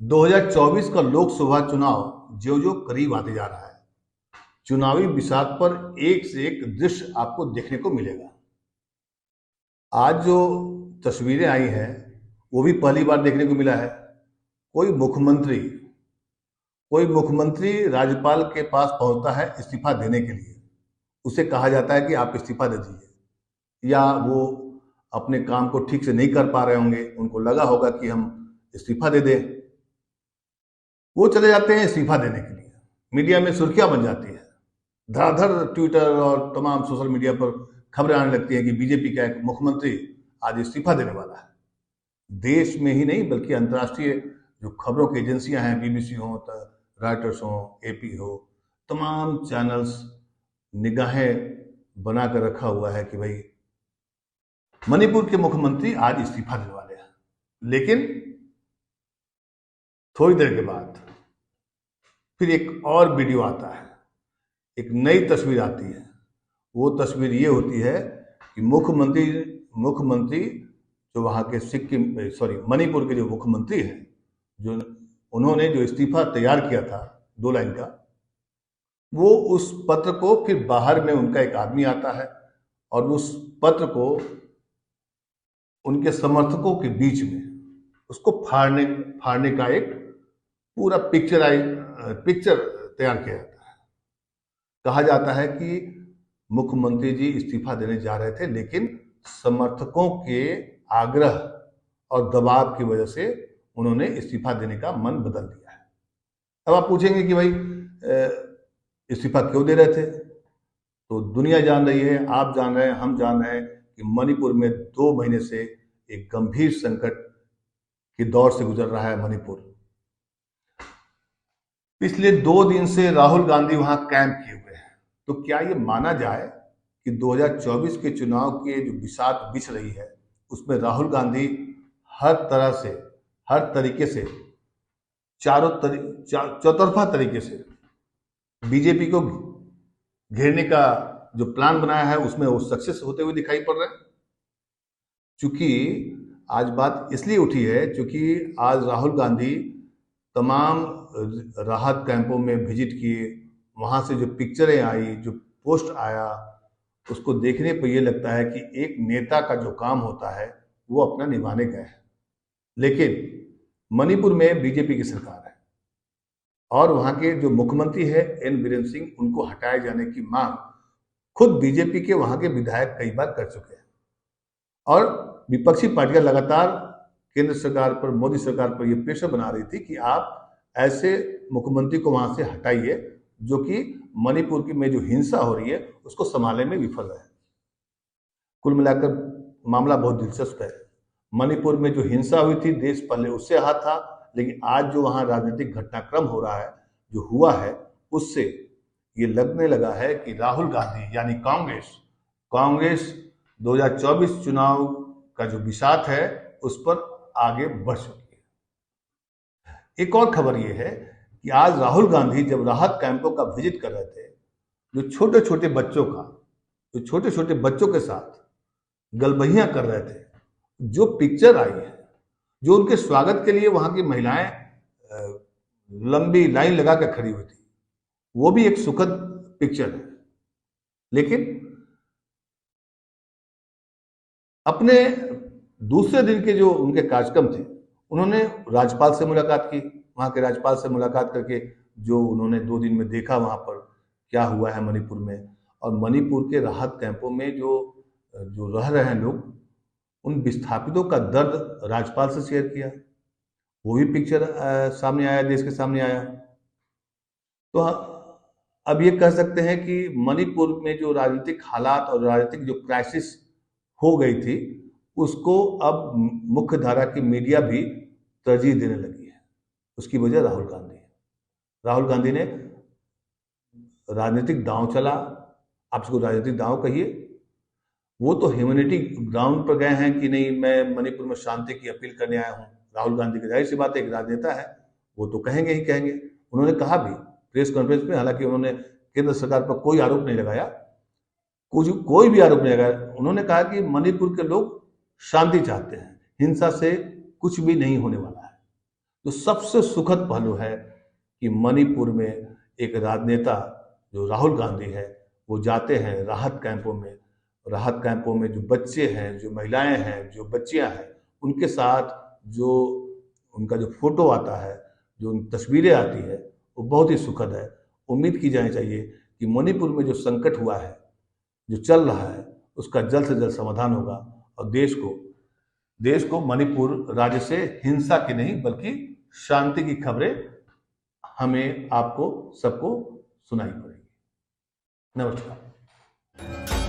2024 का लोकसभा चुनाव ज्यों-ज्यों करीब आते जा रहा है, चुनावी बिसात पर एक से एक दृश्य आपको देखने को मिलेगा। आज जो तस्वीरें आई हैं, वो भी पहली बार देखने को मिला है। कोई मुख्यमंत्री कोई मुख्यमंत्री राज्यपाल के पास पहुंचता है इस्तीफा देने के लिए। उसे कहा जाता है कि आप इस्तीफा दे दीजिए, या वो अपने काम को ठीक से नहीं कर पा रहे होंगे, उनको लगा होगा कि हम इस्तीफा दे दें। वो चले जाते हैं इस्तीफा देने के लिए। मीडिया में सुर्खियां बन जाती है, धड़ाधड़ ट्विटर और तमाम सोशल मीडिया पर खबरें आने लगती हैं कि बीजेपी का एक मुख्यमंत्री आज इस्तीफा देने वाला है। देश में ही नहीं बल्कि अंतर्राष्ट्रीय जो खबरों की एजेंसियां हैं, बीबीसी हो, रॉयटर्स हो, एपी हो, तमाम चैनल्स निगाहें बनाकर रखा हुआ है कि भाई मणिपुर के मुख्यमंत्री आज इस्तीफा देने वाले हैं। लेकिन थोड़ी देर के बाद फिर एक और वीडियो आता है, एक नई तस्वीर आती है। वो तस्वीर ये होती है कि मुख्यमंत्री जो वहाँ के मणिपुर के जो मुख्यमंत्री हैं, जो उन्होंने जो इस्तीफा तैयार किया था 2 लाइन का, वो उस पत्र को फिर बाहर में उनका एक आदमी आता है और उस पत्र को उनके समर्थकों के बीच में उसको फाड़ने का एक पूरा पिक्चर तैयार किया जाता है। कहा जाता है कि मुख्यमंत्री जी इस्तीफा देने जा रहे थे, लेकिन समर्थकों के आग्रह और दबाव की वजह से उन्होंने इस्तीफा देने का मन बदल दिया है। अब आप पूछेंगे कि भाई इस्तीफा क्यों दे रहे थे? तो दुनिया जान रही है, आप जान रहे हैं, हम जान रहे हैं कि मणिपुर में 2 महीने से एक गंभीर संकट के दौर से गुजर रहा है मणिपुर। पिछले 2 दिन से राहुल गांधी वहां कैंप किए हुए हैं। तो क्या ये माना जाए कि 2024 के चुनाव की जो बिसात बिछ रही है, उसमें राहुल गांधी हर तरीके से चौतरफा तरीके से बीजेपी को घेरने का जो प्लान बनाया है, उसमें वो सक्सेस होते हुए दिखाई पड़ रहे हैं। चूंकि आज बात इसलिए उठी है क्योंकि आज राहुल गांधी तमाम राहत कैंपों में विजिट किए। वहां से जो पिक्चरें आई, जो पोस्ट आया, उसको देखने पर यह लगता है कि एक नेता का जो काम होता है वो अपना निभाने गए हैं। लेकिन मणिपुर में बीजेपी की सरकार है और वहां के जो मुख्यमंत्री है एन बीरेन सिंह, उनको हटाए जाने की मांग खुद बीजेपी के वहां के विधायक कई बार कर चुके हैं। और विपक्षी पार्टियां लगातार केंद्र सरकार पर, मोदी सरकार पर यह प्रेशर बना रही थी कि आप ऐसे मुख्यमंत्री को वहां से हटाइए जो कि मणिपुर में जो हिंसा हो रही है उसको संभालने में विफल है। कुल मिलाकर मामला बहुत दिलचस्प है। मणिपुर में जो हिंसा हुई थी, देश पहले उससे आहत था, लेकिन आज जो वहां राजनीतिक घटनाक्रम हो रहा है, जो हुआ है, उससे ये लगने लगा है कि राहुल गांधी यानी कांग्रेस 2024 चुनाव का जो बिसात है उस पर आगे बढ़ चुकी है। एक और खबर यह है कि आज राहुल गांधी जब राहत कैंपों का विजिट कर रहे थे, जो छोटे छोटे बच्चों के साथ गलबहियां कर रहे थे, जो पिक्चर आई है, जो उनके स्वागत के लिए वहां की महिलाएं लंबी लाइन लगा कर खड़ी हुई थी, वो भी एक सुखद पिक्चर है। लेकिन अपने दूसरे दिन के जो उनके कार्यक्रम थे, उन्होंने राज्यपाल से मुलाकात की। वहां के राज्यपाल से मुलाकात करके जो उन्होंने 2 दिन में देखा वहां पर क्या हुआ है मणिपुर में, और मणिपुर के राहत कैंपों में जो रह रहे हैं लोग, उन विस्थापितों का दर्द राज्यपाल से शेयर किया। वो भी पिक्चर सामने आया, देश के सामने आया। तो अब ये कह सकते हैं कि मणिपुर में जो राजनीतिक हालात और राजनीतिक जो क्राइसिस हो गई थी, उसको अब मुख्य धारा की मीडिया भी तरजीह देने लगी है। उसकी वजह राहुल गांधी है। राहुल गांधी ने राजनीतिक दांव चला, आप इसको राजनीतिक दांव कहिए। वो तो ह्यूमैनिटी ग्राउंड पर गए हैं कि नहीं, मैं मणिपुर में शांति की अपील करने आया हूं। राहुल गांधी की जाहिर सी बात है, एक राजनेता है, वो तो कहेंगे ही कहेंगे। उन्होंने कहा भी प्रेस कॉन्फ्रेंस में, हालांकि उन्होंने केंद्र सरकार पर कोई आरोप नहीं लगाया, कोई भी आरोप नहीं लगाया। उन्होंने कहा कि मणिपुर के लोग शांति चाहते हैं, हिंसा से कुछ भी नहीं होने वाला है। जो सबसे सुखद पहलू है कि मणिपुर में एक राजनेता जो राहुल गांधी है वो जाते हैं राहत कैंपों में। राहत कैंपों में जो बच्चे हैं, जो महिलाएं हैं, जो बच्चियां हैं, उनके साथ जो उनका जो फोटो आता है, जो उन तस्वीरें आती है, वो बहुत ही सुखद है। उम्मीद की जानी चाहिए कि मणिपुर में जो संकट हुआ है, जो चल रहा है, उसका जल्द से जल्द समाधान होगा और देश को मणिपुर राज्य से हिंसा की नहीं बल्कि शांति की खबरें हमें, आपको, सबको सुनाई पड़ेगी। नमस्कार।